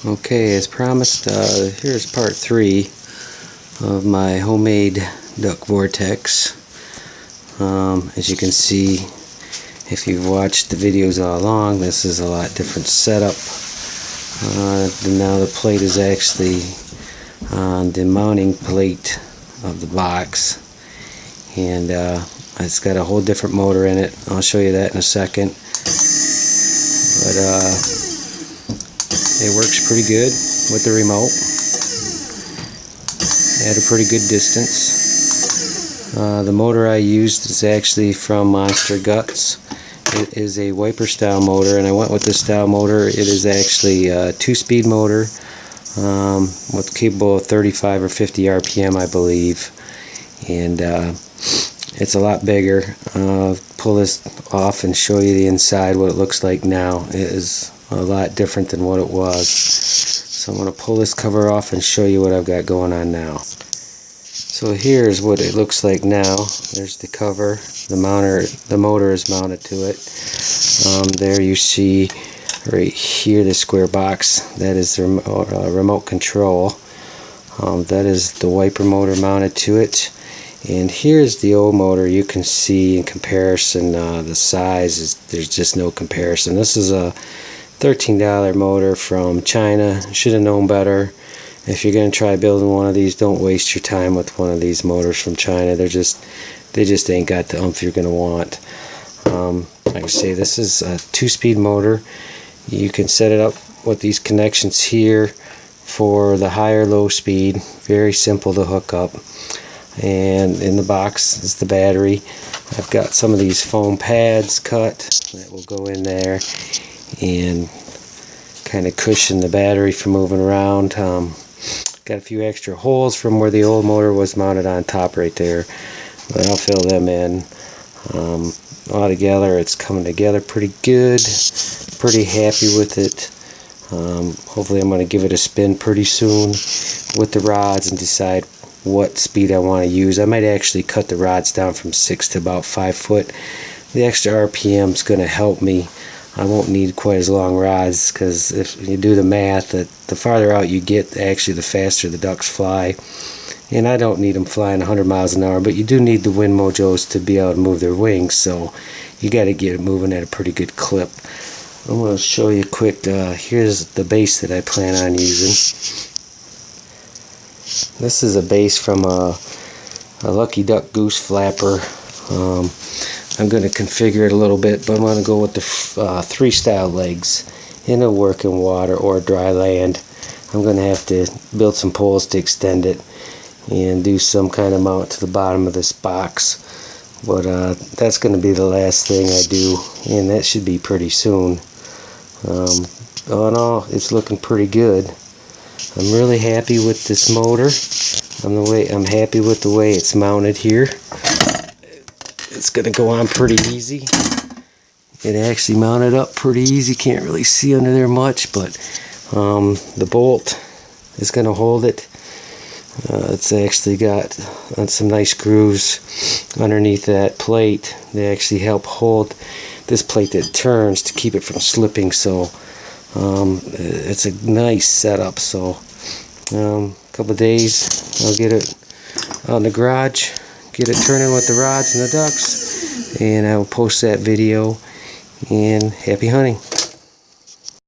Okay, as promised, here's part 3 of my homemade duck vortex. As you can see, if you've watched the videos all along, this is a lot different setup. Now the plate is actually on the mounting plate of the box, and it's got a whole different motor in it. I'll show you that in a second. But it works pretty good with the remote at a pretty good distance. The motor I used is actually from Monster Guts. It is a wiper style motor, and I went with this style motor. It is actually a 2-speed motor with capable of 35 or 50 RPM, I believe, and it's a lot bigger. I'll pull this off and show you the inside, what it looks like now. It is a lot different than what it was. So I'm going to pull this cover off and show you what I've got going on now. So here's what it looks like now. There's the cover. The motor is mounted to it. There you see right here the square box. That is the remote control. That is the wiper motor mounted to it. And here's the old motor. You can see in comparison the size there's just no comparison. This is a $13 motor from China. Should have known better. If you're going to try building one of these, don't waste your time with one of these motors from China. They just ain't got the oomph you're going to want. Like I say, this is a 2-speed motor. You can set it up with these connections here for the high or low speed. Very simple to hook up. And in the box is the battery. I've got some of these foam pads cut that will go in there and kind of cushion the battery from moving around. Got a few extra holes from where the old motor was mounted on top right there, but I'll fill them in. Altogether, it's coming together pretty good. Pretty happy with it. Hopefully I'm going to give it a spin pretty soon with the rods and decide what speed I want to use. I might actually cut the rods down from 6 to about 5 foot. The extra RPM is going to help me. I won't need quite as long rods, because if you do the math, the farther out you get, actually the faster the ducks fly. And I don't need them flying 100 miles an hour, but you do need the wind mojos to be able to move their wings, so you got to get it moving at a pretty good clip. I'm going to show you quick. Here's the base that I plan on using. This is a base from a Lucky Duck Goose Flapper. I'm going to configure it a little bit, but I'm going to go with the 3 style legs. It'll work in water or dry land. I'm going to have to build some poles to extend it and do some kind of mount to the bottom of this box. But that's going to be the last thing I do, and that should be pretty soon. All in all, it's looking pretty good. I'm really happy with this motor. I'm happy with the way it's mounted here. It's going to go on pretty easy. It actually mounted up pretty easy. Can't really see under there much, but the bolt is going to hold it. It's actually got some nice grooves underneath that plate. They actually help hold this plate that turns to keep it from slipping. So it's a nice setup. So a couple of days I'll get it out in the garage, get it turning with the rods and the ducks, and I will post that video. And happy hunting.